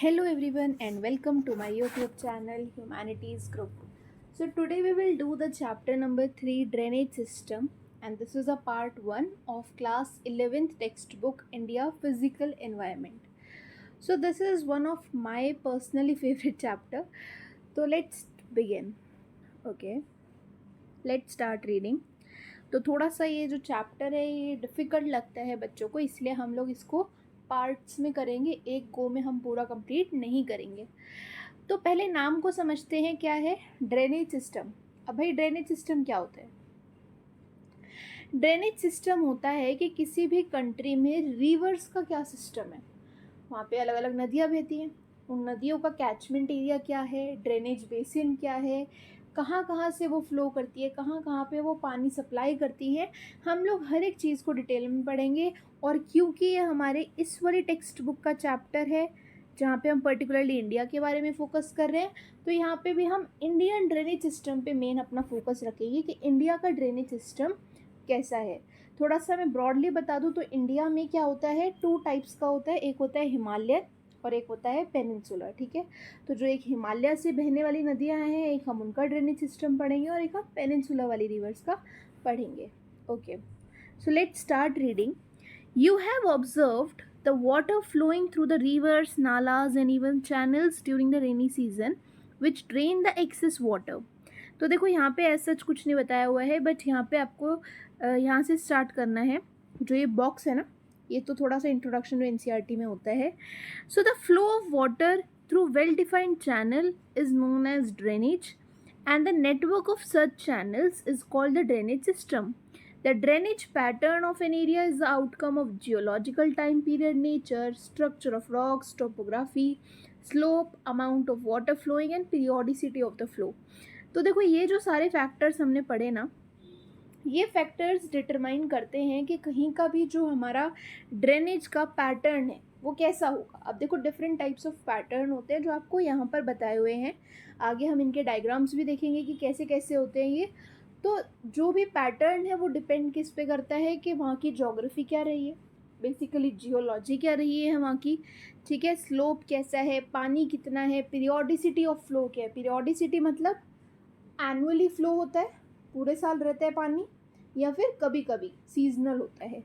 Hello everyone and welcome to my YouTube channel Humanities Group. So today we will do the chapter number 3 drainage system, and this is a part 1 of class 11th textbook India Physical Environment. So this is one of my personally favorite chapter. So let's begin. Okay, let's start reading. तो थोड़ा सा ये जो chapter है ये difficult लगता है बच्चों को, इसलिए हम लोग इसको पार्ट्स में करेंगे, एक गो में हम पूरा कंप्लीट नहीं करेंगे। तो पहले नाम को समझते हैं, क्या है ड्रेनेज सिस्टम। अब भाई ड्रेनेज सिस्टम क्या होता है? ड्रेनेज सिस्टम होता है कि किसी भी कंट्री में रिवर्स का क्या सिस्टम है, वहाँ पे अलग अलग नदियाँ बहती हैं, उन नदियों का कैचमेंट एरिया क्या है, ड्रेनेज बेसिन क्या है, कहाँ कहाँ से वो फ्लो करती है, कहाँ कहाँ पे वो पानी सप्लाई करती है, हम लोग हर एक चीज़ को डिटेल में पढ़ेंगे। और क्योंकि ये हमारे इस वाली टेक्स्ट बुक का चैप्टर है जहाँ पे हम पर्टिकुलरली इंडिया के बारे में फोकस कर रहे हैं, तो यहाँ पे भी हम इंडियन ड्रेनेज सिस्टम पे मेन अपना फोकस रखेंगे कि इंडिया का ड्रेनेज सिस्टम कैसा है। थोड़ा सा मैं ब्रॉडली बता दूँ तो इंडिया में क्या होता है, 2 टाइप्स का होता है, एक होता है हिमालयन और एक होता है पेनिनसुलर। ठीक है, तो जो एक हिमालय से बहने वाली नदियाँ हैं, एक हम उनका ड्रेनेज सिस्टम पढ़ेंगे और एक हम पेनिनसुलर वाली रिवर्स का पढ़ेंगे। Okay, so let's start reading. You have observed the water flowing through the rivers, nalas and even channels during the rainy season which drain the excess water. तो देखो यहाँ पे ऐसा कुछ नहीं बताया हुआ है, बट यहाँ पे आपको यहाँ से स्टार्ट करना है। जो ये बॉक्स है ना, ये तो थोड़ा सा इंट्रोडक्शन जो एनसीईआरटी में होता है। So the flow of water through well defined channel is known as drainage and the network of such channels is called the drainage system. The drainage pattern of an area is the outcome of geological time period, nature, structure of rocks, topography, slope, amount of water flowing and periodicity of the flow. तो देखो ये जो सारे factors हमने पढ़े ना, ये factors determine करते हैं कि कहीं का भी जो हमारा ड्रेनेज का पैटर्न है वो कैसा होगा। अब देखो डिफरेंट टाइप्स ऑफ पैटर्न होते हैं जो आपको यहाँ पर बताए हुए हैं, आगे हम इनके डायग्राम्स भी देखेंगे कि कैसे कैसे होते हैं ये। तो जो भी पैटर्न है वो डिपेंड किस पे करता है कि वहाँ की ज्योग्राफी क्या रही है, बेसिकली जियोलॉजी क्या रही है वहाँ की। ठीक है, स्लोप कैसा है, पानी कितना है, पीरियोडिसिटी ऑफ फ्लो क्या है। पीरियोडिसिटी मतलब एनुअली फ्लो होता है, पूरे साल रहता है पानी, या फिर कभी कभी सीजनल होता है।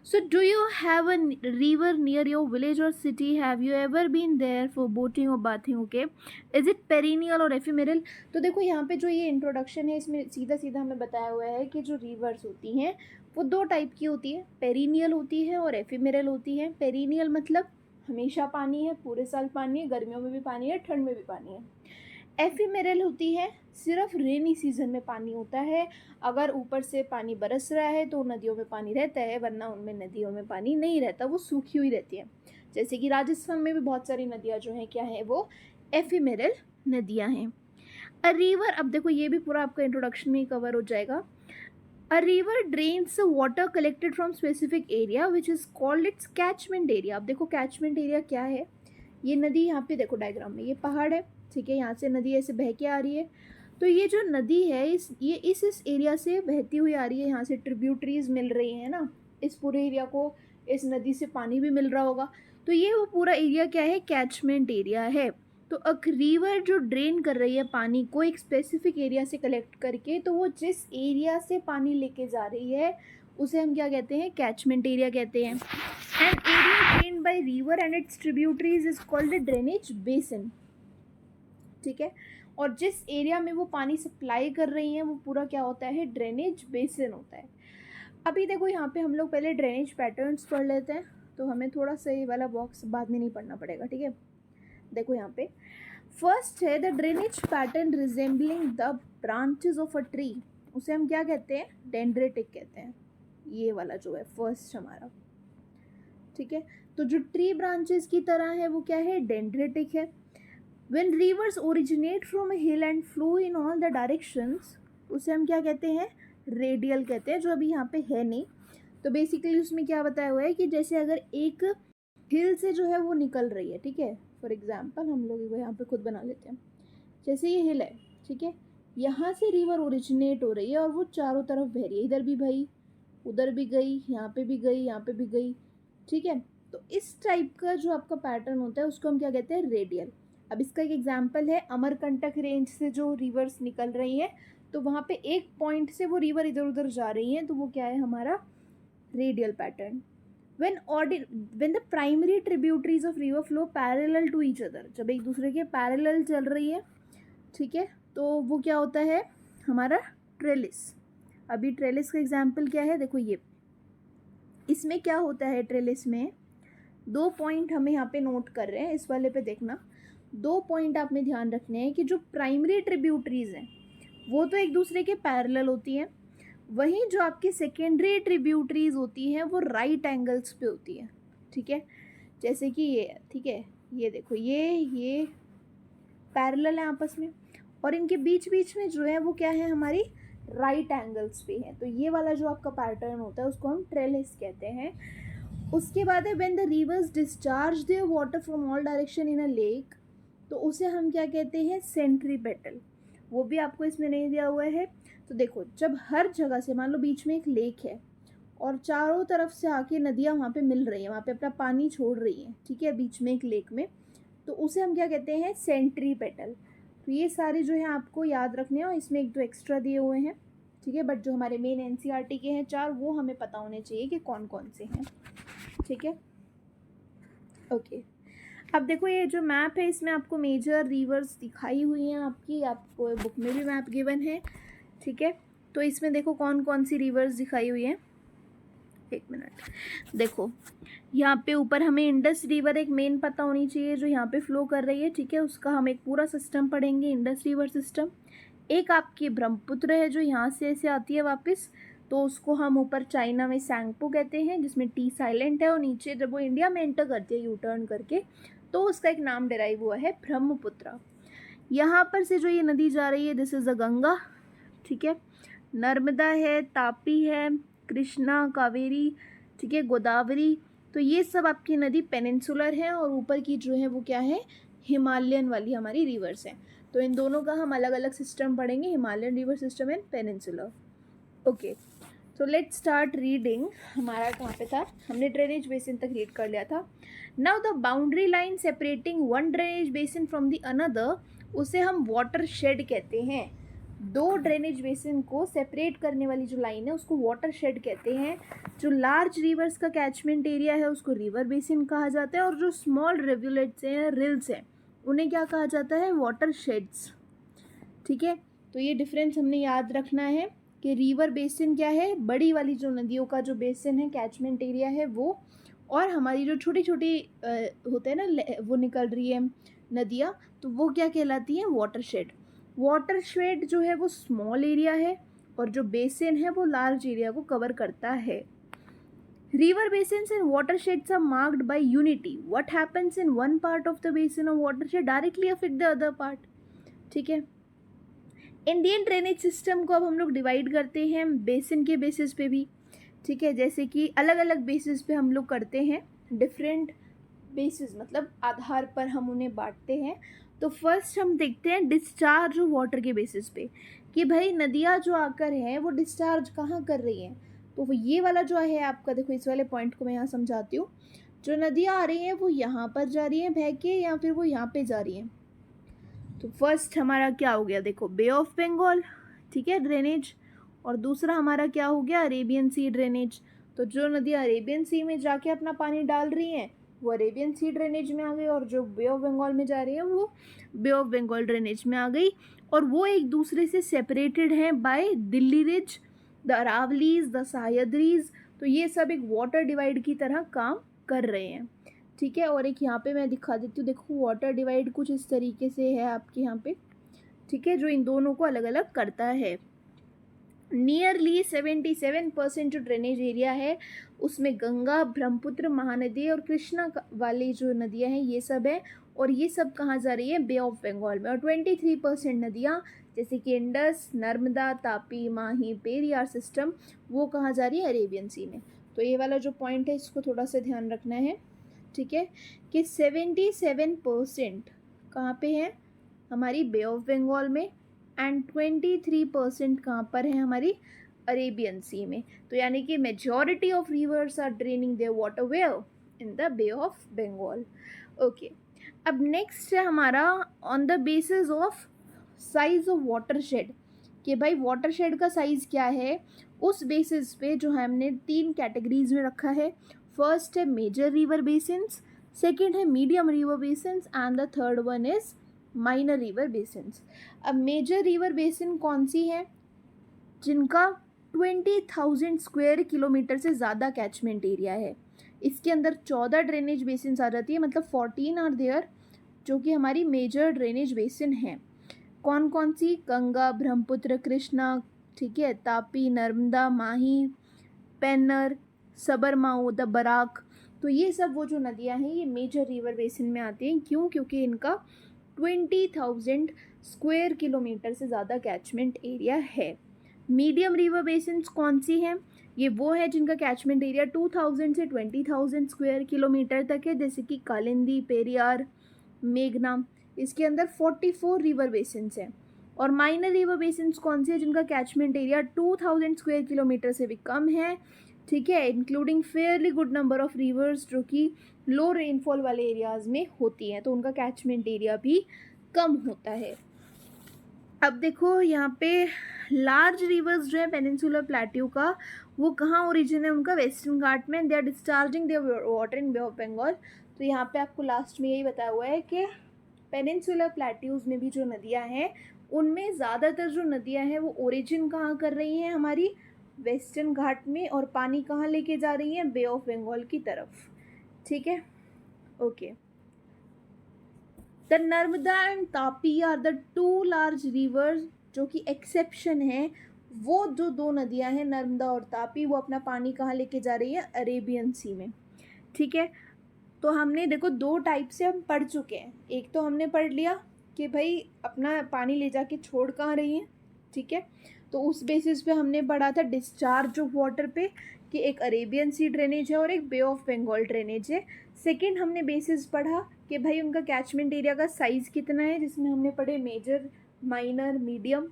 So do you have a river near your village और city? Have you ever been there for boating और bathing? Okay, is it perennial और एफिमेरल? तो देखो यहाँ पे जो ये इंट्रोडक्शन है इसमें सीधा सीधा हमें बताया हुआ है कि जो रिवर्स होती हैं वो 2 टाइप की होती है, पेरिनियल होती है और एफिमेरल होती है। पेरिनियल मतलब हमेशा पानी है, पूरे साल पानी है, गर्मियों में भी पानी है, ठंड में भी पानी है। एफिमेरल होती है, सिर्फ रेनी सीजन में पानी होता है, अगर ऊपर से पानी बरस रहा है तो नदियों में पानी रहता है, वरना उनमें नदियों में पानी नहीं रहता, वो सूखी हुई रहती है। जैसे कि राजस्थान में भी बहुत सारी नदियाँ जो हैं क्या है, वो एफिमेरल नदियाँ हैं। अ रिवर, अब देखो ये भी पूरा आपका इंट्रोडक्शन में ही कवर हो जाएगा। A river drains water collected from specific area which is called its catchment area. अब देखो कैचमेंट एरिया क्या है, ये नदी यहाँ पे देखो डायग्राम में, ये पहाड़ है, ठीक है, यहाँ से नदी ऐसे बह के आ रही है। तो ये जो नदी है ये इस एरिया से बहती हुई आ रही है, यहाँ से ट्रिब्यूटरीज मिल रही हैं ना, इस पूरे एरिया को इस नदी से पानी भी मिल रहा होगा। तो ये वो पूरा एरिया क्या है, कैचमेंट एरिया है। तो एक रिवर जो ड्रेन कर रही है पानी को एक स्पेसिफिक एरिया से कलेक्ट करके, तो वो जिस एरिया से पानी लेके जा रही है उसे हम क्या कहते हैं, कैचमेंट एरिया कहते हैं। An area drained by river and it's tributaries is called a drainage basin. ठीक है, और जिस एरिया में वो पानी सप्लाई कर रही हैं वो पूरा क्या होता है, ड्रेनेज बेसिन होता है। अभी देखो यहाँ पे हम लोग पहले ड्रेनेज पैटर्न्स पढ़ लेते हैं, तो हमें थोड़ा सा ये वाला बॉक्स बाद में नहीं पढ़ना पड़ेगा। ठीक है, देखो यहाँ पे फर्स्ट है the drainage pattern resembling the branches of a tree, उसे हम क्या कहते हैं, डेंड्रेटिक कहते हैं। ये वाला जो है फर्स्ट हमारा, ठीक है, तो जो ट्री ब्रांचेस की तरह है वो क्या है, डेंड्रेटिक है। When rivers originate from a hill and flow in all the directions, उसे हम क्या कहते हैं, रेडियल कहते हैं, जो अभी यहाँ पे है नहीं। तो बेसिकली उसमें क्या बताया हुआ है कि जैसे अगर एक हिल से जो है वो निकल रही है, ठीक है, फॉर एग्जांपल हम लोग वो यहाँ पे खुद बना लेते हैं, जैसे ये हिल है, ठीक है, यहाँ से रिवर ओरिजिनेट हो रही है और वो चारों तरफ बह रही है, इधर भी भाई, उधर भी गई, यहाँ पे भी गई, यहाँ पे भी गई। ठीक है, तो इस टाइप का जो आपका पैटर्न होता है उसको हम क्या कहते हैं, रेडियल। अब इसका एक एग्जांपल है, अमरकंटक रेंज से जो रिवर्स निकल रही है तो वहाँ पे एक पॉइंट से वो रिवर इधर उधर जा रही है, तो वो क्या है हमारा radial pattern. when the primary tributaries of river flow parallel to each other, जब एक दूसरे के पैरेलल चल रही है, ठीक है, तो वो क्या होता है हमारा ट्रेलिस। अभी ट्रेलिस का एग्जांपल क्या है, देखो ये इसमें क्या होता है, ट्रेलिस में 2 पॉइंट हमें यहाँ पे नोट कर रहे हैं, इस वाले पे देखना 2 पॉइंट आपने ध्यान रखने हैं कि जो प्राइमरी ट्रिब्यूटरीज हैं वो तो एक दूसरे के पैरेलल होती हैं, वहीं जो आपकी सेकेंडरी ट्रिब्यूटरीज होती हैं वो राइट एंगल्स पे होती है, ठीक है। जैसे कि ये, ठीक है, ये देखो ये पैरेलल है आपस में और इनके बीच बीच में जो है वो क्या है हमारी राइट एंगल्स पे है, तो ये वाला जो आपका पैटर्न होता है उसको हम ट्रेलिस कहते हैं। उसके बाद है when the rivers discharge their water from all direction in a lake, तो उसे हम क्या कहते हैं, सेंट्रीपेटल। वो भी आपको इसमें नहीं दिया हुआ है। तो देखो जब हर जगह से, मान लो बीच में एक लेक है और चारों तरफ से आके नदियाँ वहाँ पे मिल रही हैं, वहाँ पे अपना पानी छोड़ रही हैं, ठीक है, बीच में एक लेक में, तो उसे हम क्या कहते हैं, सेंट्रीपेटल। तो ये सारे जो है आपको याद रखने हैं और इसमें 1-2 एक्स्ट्रा दिए हुए हैं, ठीक है, बट जो हमारे मेन एनसीईआरटी के हैं 4 वो हमें पता होने चाहिए कि कौन कौन से हैं, ठीक है, ओके। अब देखो ये जो मैप है इसमें आपको मेजर रिवर्स दिखाई हुई हैं, आपको बुक में भी मैप गिवन है, ठीक है। तो इसमें देखो कौन कौन सी रिवर्स दिखाई हुई हैं, एक मिनट, देखो यहाँ पे ऊपर हमें इंडस रिवर एक मेन पता होनी चाहिए जो यहाँ पे फ्लो कर रही है, ठीक है, उसका हम एक पूरा सिस्टम पढ़ेंगे, इंडस रिवर सिस्टम। एक आपकी ब्रह्मपुत्र है जो यहाँ से ऐसे आती है वापस, तो उसको हम ऊपर चाइना में सैंगपो कहते हैं, जिसमें टी साइलेंट है, और नीचे जब वो इंडिया में एंटर करती है यू टर्न करके तो उसका एक नाम डिराइव हुआ है ब्रह्मपुत्र। यहाँ पर से जो ये नदी जा रही है दिस इज़ अ गंगा, ठीक है, नर्मदा है, तापी है, कृष्णा, कावेरी, ठीक है, गोदावरी, तो ये सब आपकी नदी पेनिनसुलर है और ऊपर की जो है वो क्या है, हिमालयन वाली हमारी रिवर्स हैं। तो इन दोनों का हम अलग अलग सिस्टम पढ़ेंगे, Himalayan river system and peninsular, okay. तो लेट्स स्टार्ट रीडिंग। हमारा कहाँ पे था, हमने ड्रेनेज बेसिन तक रीड कर लिया था। Now the boundary line separating one drainage basin from the another, उसे हम वाटर शेड कहते हैं। 2 ड्रेनेज बेसिन को सेपरेट करने वाली जो लाइन है उसको वाटर शेड कहते हैं। जो लार्ज रिवर्स का कैचमेंट एरिया है उसको रिवर बेसिन कहा जाता है, और जो स्मॉल रिवुलेट्स हैं, रिल्स हैं, उन्हें क्या कहा जाता है, वाटर शेड्स, ठीक है। तो ये डिफरेंस हमने याद रखना है कि रिवर बेसिन क्या है, बड़ी वाली जो नदियों का जो बेसिन है, कैचमेंट एरिया है वो, और हमारी जो छोटी छोटी होते हैं ना वो निकल रही है नदियाँ, तो वो क्या कहलाती हैं, वाटर शेड। वाटर शेड जो है वो स्मॉल एरिया है और जो बेसिन है वो लार्ज एरिया को कवर करता है। River basins and watersheds are marked by unity. What happens in one part of the basin or watershed directly affect the other part, ठीक है। इंडियन ड्रेनेज सिस्टम को अब हम लोग डिवाइड करते हैं बेसिन के बेसिस पे भी, ठीक है, जैसे कि अलग अलग बेसिस पे हम लोग करते हैं, डिफरेंट बेसिस मतलब आधार पर हम उन्हें बांटते हैं। तो फर्स्ट हम देखते हैं डिस्चार्ज वाटर के बेसिस पे कि भाई नदियाँ जो आकर हैं वो डिस्चार्ज कहाँ कर रही हैं। तो ये वाला जो है आपका, देखो इस वाले पॉइंट को मैं यहाँ समझाती हूँ। जो नदियाँ आ रही हैं वो यहाँ पर जा रही हैं बह के, या फिर वो यहाँ पे जा रही हैं। तो फर्स्ट हमारा क्या हो गया, देखो बे ऑफ बंगाल, ठीक है, ड्रेनेज, और दूसरा हमारा क्या हो गया, अरेबियन सी ड्रेनेज। तो जो नदियाँ अरेबियन सी में जाके अपना पानी डाल रही हैं वो अरेबियन सी ड्रेनेज में आ गई, और जो बे ऑफ बंगाल में जा रही है वो बे ऑफ बंगाल ड्रेनेज में आ गई, और वो एक दूसरे से सेपरेटेड हैं by Delhi ridge, the Aravallis, the Sahyadris. तो ये सब एक वाटर डिवाइड की तरह काम कर रहे हैं, ठीक है। और एक यहाँ पे मैं दिखा देती हूँ, देखो वाटर डिवाइड कुछ इस तरीके से है आपके यहाँ पे, ठीक है, जो इन दोनों को अलग अलग करता है। नियरली 77% जो ड्रेनेज एरिया है उसमें गंगा, ब्रह्मपुत्र, महानदी और कृष्णा वाली जो नदियाँ हैं ये सब है, और ये सब कहाँ जा रही है, बे ऑफ बंगाल में। और 23% नदियाँ जैसे कि इंडस, नर्मदा, तापी, माही, पेरियार सिस्टम, वो कहाँ जा रही है, अरेबियन सी में। तो ये वाला जो पॉइंट है इसको थोड़ा सा ध्यान रखना है, ठीक है, कि 77% कहाँ पे है, हमारी बे ऑफ बंगाल में, एंड 23% कहाँ पर है, हमारी अरेबियन सी में। तो यानी कि majority of rivers are draining their water where in the Bay of Bengal. Okay, अब नेक्स्ट है हमारा on the basis of size of watershed, कि भाई वाटरशेड का साइज़ क्या है, उस बेसिस पे जो है हमने 3 कैटेगरीज में रखा है। फर्स्ट है मेजर रिवर बेसिन्स, सेकेंड है medium river basins and the third one is minor river basins. अब मेजर रिवर बेसिन कौन सी है, जिनका 20,000 स्क्वायर किलोमीटर से ज़्यादा कैचमेंट एरिया है। इसके अंदर 14 ड्रेनेज बेसिन्स आ जाती है, मतलब 14 आर देयर, जो कि हमारी मेजर ड्रेनेज बेसिन हैं। कौन कौन सी, गंगा, ब्रह्मपुत्र, कृष्णा, ठीक है, तापी, नर्मदा, माही, पेन्नर, सबरमाऊ, द बराक। तो ये सब वो जो नदियाँ हैं ये मेजर रिवर बेसिन में आती हैं। क्यों? क्योंकि इनका 20,000 स्क्वायर किलोमीटर से ज़्यादा कैचमेंट एरिया है। मीडियम रिवर बेसिन्स कौन सी हैं, ये वो है जिनका कैचमेंट एरिया 2,000 से 20,000 स्क्वायर किलोमीटर तक है, जैसे कि कालिंदी, पेरियार, मेघना। इसके अंदर 44 रिवर बेसिन्स हैं। और माइनर रिवर बेसिन्स कौन से हैं, जिनका कैचमेंट एरिया 2,000 स्क्वायर किलोमीटर से भी कम है, ठीक है, including fairly good number of reverse जो कि लो रेनफॉल वाले एरियाज़ में होती हैं, तो उनका कैचमेंट एरिया भी कम होता है। अब देखो यहाँ पे लार्ज रिवर्स जो है पेनिनसुलर प्लेट्यू का, वो कहाँ ओरिजिन है उनका, वेस्टर्न घाट में। They are discharging their water in Bay of Bengal. तो यहाँ पे आपको लास्ट में यही बताया हुआ है कि पेनिनसुलर प्लेट्यूज़ में भी जो नदियाँ हैं उनमें ज़्यादातर जो नदियाँ हैं वो ओरिजिन कहाँ कर रही हैं, हमारी वेस्टर्न घाट में, और पानी कहाँ लेके जा रही हैं, बे ऑफ बंगाल की तरफ, ठीक है। Okay, the Narmada and Tapi are the 2 large rivers जो कि एक्सेप्शन है। वो जो 2 नदियां हैं नर्मदा और तापी, वो अपना पानी कहाँ लेके जा रही है, अरेबियन सी में, ठीक है। तो हमने देखो 2 टाइप से हम पढ़ चुके हैं। एक तो हमने पढ़ लिया कि भाई अपना पानी ले जाके छोड़ कहाँ रही है, ठीक है, तो उस बेसिस पे हमने पढ़ा था डिस्चार्ज ऑफ वाटर पे कि एक अरेबियन सी ड्रेनेज है और एक बे ऑफ बंगाल ड्रेनेज है। सेकंड हमने बेसिस पढ़ा कि भाई उनका कैचमेंट एरिया का साइज़ कितना है, जिसमें हमने पढ़े मेजर, माइनर, मीडियम,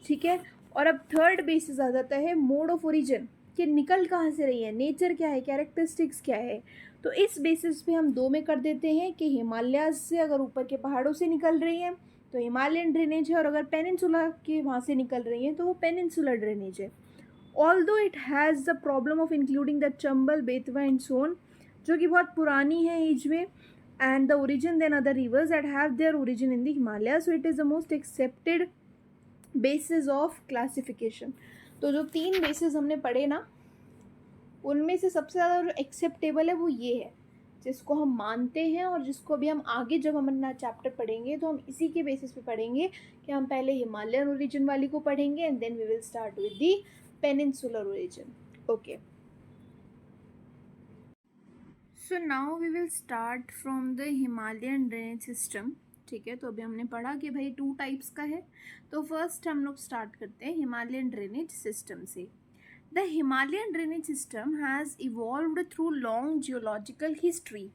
ठीक है। और अब थर्ड बेसिस आ जाता है मोड ऑफ ओरिजिन, कि निकल कहाँ से रही है, नेचर क्या है, कैरेक्टरिस्टिक्स क्या है। तो इस बेसिस पे हम 2 में कर देते हैं कि हिमालयाज से अगर ऊपर के पहाड़ों से निकल रही हैं तो हिमालयन ड्रेनेज है, और अगर पेनिनसुला के वहाँ से निकल रही हैं तो वो पेनिनसुलर ड्रेनेज है। Although it has the problem of including the Chambal, Betwa and Son, जो कि बहुत पुरानी है एज में, and the origin than other rivers that have their origin in the Himalayas, so it is the most accepted basis of classification। तो जो 3 basis हमने पढ़े ना, उनमें से सबसे ज़्यादा जो एक्सेप्टेबल है वो ये है, जिसको हम मानते हैं, और जिसको अभी हम आगे जब हम अपना चैप्टर पढ़ेंगे तो हम इसी के बेसिस पे पढ़ेंगे कि हम पहले हिमालयन ओरिजिन वाली को पढ़ेंगे and then we will start with the peninsular origin. Okay, so now we will start from the Himalayan drainage system, ठीक है। तो अभी हमने पढ़ा कि भाई 2 टाइप्स का है, तो फर्स्ट हम लोग स्टार्ट करते हैं हिमालयन ड्रेनेज सिस्टम से। The Himalayan drainage system has evolved through long geological history.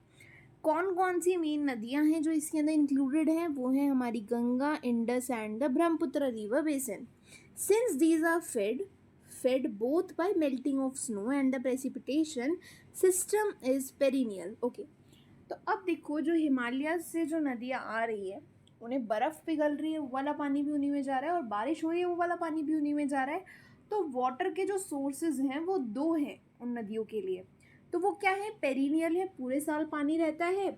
कौन कौन सी मेन नदियाँ हैं जो इसके अंदर इंक्लूडेड हैं, वो है हमारी Ganga, Indus and the Brahmaputra river basin. Since these are fed both by melting of snow and the precipitation, system is perennial। okay, तो अब देखो जो हिमालय से जो नदियाँ आ रही है उन्हें बर्फ़ पिघल रही है, वो वाला पानी भी उन्हीं में जा रहा है, और बारिश हो रही है वो वाला पानी भी उन्हीं में जा रहा है। तो वाटर के जो सोर्सेज हैं वो 2 हैं उन नदियों के लिए। तो वो क्या है, पेरिनियल है, पूरे साल पानी रहता है,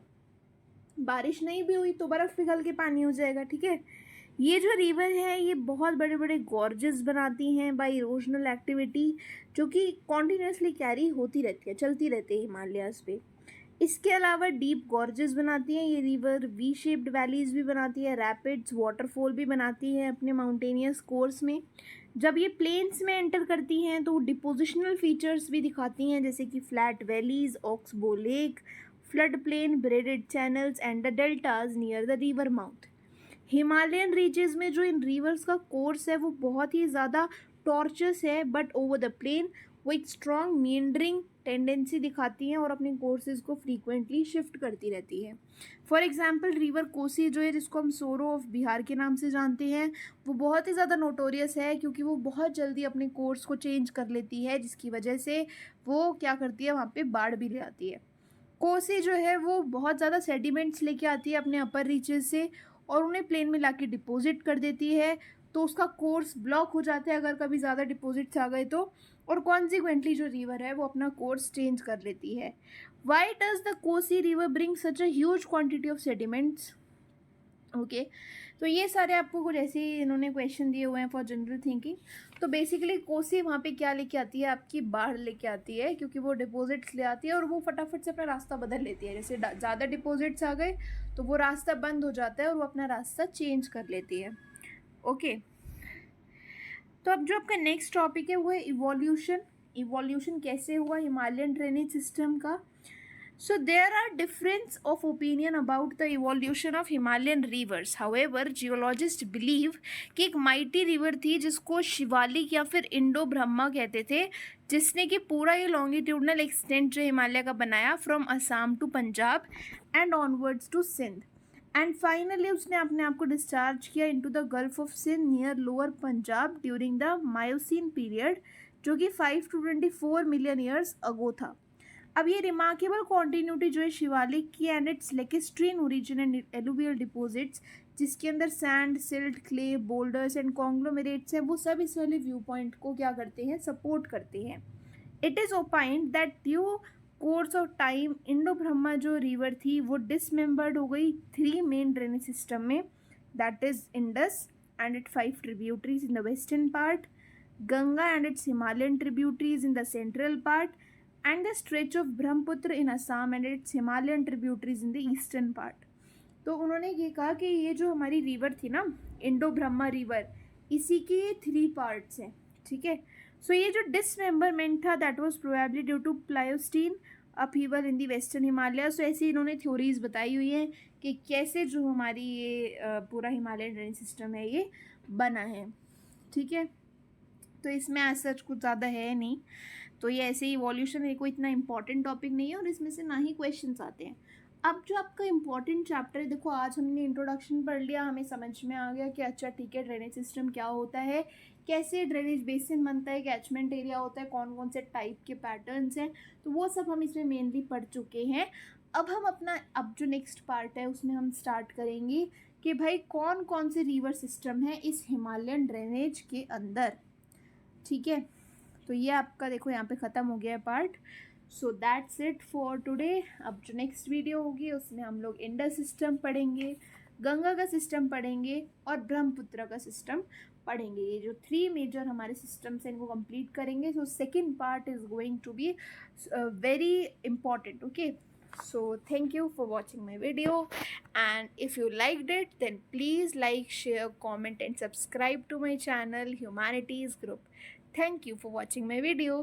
बारिश नहीं भी हुई तो बर्फ़ पिघल के पानी हो जाएगा, ठीक है। ये जो रिवर है ये बहुत बड़े बड़े गॉर्जेस बनाती हैं बाय इरोजनल एक्टिविटी, जो कि कॉन्टीन्यूसली कैरी होती रहती है, चलती रहती है हिमालयाज पे। इसके अलावा डीप गॉर्जेस बनाती हैं ये रिवर, वी शेप्ड वैलीज भी बनाती है, रैपिड्स, वाटरफॉल भी बनाती है अपने माउंटेनियस कोर्स में। जब ये प्लेन्स में एंटर करती हैं तो डिपोजिशनल फीचर्स भी दिखाती हैं, जैसे कि flat valleys, oxbow lake, flood plain, braided channels and the deltas near the river mouth. Himalayan ridges में जो इन रिवर्स का कोर्स है वो बहुत ही ज़्यादा टॉर्चस है, बट ओवर द प्लेन वो एक स्ट्रॉन्ग मींडरिंग टेंडेंसी दिखाती हैं और अपने कोर्सेज को फ्रीक्वेंटली शिफ्ट करती रहती है। फॉर एग्जांपल रिवर कोसी जो है, जिसको हम सोरो ऑफ बिहार के नाम से जानते हैं, वो बहुत ही ज़्यादा नोटोरियस है क्योंकि वो बहुत जल्दी अपने कोर्स को चेंज कर लेती है, जिसकी वजह से वो क्या करती है, वहाँ पे बाढ़ भी ले आती है। कोसी जो है वो बहुत ज़्यादा सेडिमेंट्स लेके आती है अपने अपर रीचेस से और उन्हें प्लेन में लाके डिपॉजिट कर देती है, तो उसका कोर्स ब्लॉक हो जाता है अगर कभी ज़्यादा डिपॉजिट्स आ गए तो, और कॉन्सिक्वेंटली जो रिवर है वो अपना कोर्स चेंज कर लेती है। Why does the Kosi river bring such a huge quantity of sediments? Okay, तो ये सारे आपको कुछ ऐसे ही इन्होंने क्वेश्चन दिए हुए हैं फॉर जनरल थिंकिंग। तो बेसिकली कोसी वहाँ पे क्या लेके आती है, आपकी बाढ़ लेके आती है, क्योंकि वो डिपॉजिट्स ले आती है और वो फटाफट से अपना रास्ता बदल लेती है। जैसे ज़्यादा डिपॉजिट्स आ गए तो वो रास्ता बंद हो जाता है और वो अपना रास्ता चेंज कर लेती है। ओके, तो अब जो आपका नेक्स्ट टॉपिक है वो है इवोल्यूशन। इवोल्यूशन कैसे हुआ हिमालयन ड्रेनेज सिस्टम का। So there are difference of opinion about the evolution of Himalayan rivers. However, geologists believe कि एक mighty river थी जिसको शिवालिक या फिर इंडो ब्रह्मा कहते थे, जिसने कि पूरा ये longitudinal extent जो हिमालय का बनाया from Assam to Punjab and onwards to Sindh, and finally उसने अपने आप को डिस्चार्ज किया into the Gulf of Sindh near lower Punjab during the Miocene period, जो कि 5 to 24 मिलियन ईयर्स अगो था। अब ये रिमार्केबल कॉन्टीन्यूटी जो है शिवालिक की and its lacustrine origin and alluvial deposits, जिसके अंदर sand, silt, clay, boulders and conglomerates हैं, वो सब इस वाले व्यू पॉइंट को क्या करते हैं, सपोर्ट करते हैं। It is ओपाइंड that due course of time Indo Brahma जो रिवर थी वो डिसमेंबर्ड हो गई 3 मेन ड्रेनेज सिस्टम में, that is Indus and it 5 tributaries in the western part, Ganga and it's Himalayan tributaries in the central part, and the stretch of Brahmaputra in Assam and its Himalayan tributaries in the eastern part। तो उन्होंने ये कहा कि ये जो हमारी river थी ना, इंडो ब्रह्मा रिवर, इसी के 3 पार्ट्स हैं, ठीक है। सो ये जो डिसमेंबरमेंट था that was probably due to Pliocene upheaval in the western Himalaya. So ऐसे इन्होंने थ्योरीज बताई हुई हैं कि कैसे जो हमारी ये पूरा हिमालयन ड्रेनेज सिस्टम है ये बना है, ठीक है। तो इसमें ऐसा कुछ ज़्यादा है नहीं, तो ये ऐसे ही इवोल्यूशन है, कोई इतना इंपॉर्टेंट टॉपिक नहीं है और इसमें से ना ही क्वेश्चंस आते हैं। अब जो आपका इंपॉर्टेंट चैप्टर है, देखो आज हमने इंट्रोडक्शन पढ़ लिया, हमें समझ में आ गया कि अच्छा ठीक है ड्रेनेज सिस्टम क्या होता है, कैसे ड्रेनेज बेसिन बनता है, कैचमेंट एरिया होता है, कौन कौन से टाइप के पैटर्न्स हैं, तो वो सब हम इसमें मेनली पढ़ चुके हैं। अब हम अपना जो नेक्स्ट पार्ट है उसमें हम स्टार्ट करेंगे कि भाई कौन कौन से रिवर सिस्टम है इस हिमालयन ड्रेनेज के अंदर, ठीक है। तो ये आपका देखो यहाँ पे ख़त्म हो गया है part. So that's it for today. अब जो नेक्स्ट वीडियो होगी उसमें हम लोग इंडस सिस्टम पढ़ेंगे, गंगा का सिस्टम पढ़ेंगे और ब्रह्मपुत्र का सिस्टम पढ़ेंगे। ये जो 3 मेजर हमारे सिस्टम्स हैं इनको कंप्लीट करेंगे। So second part is going to be very important, okay. So thank you for watching my video, and if you liked it then please like, share, comment and subscribe to my channel Humanities Group. Thank you for watching my video.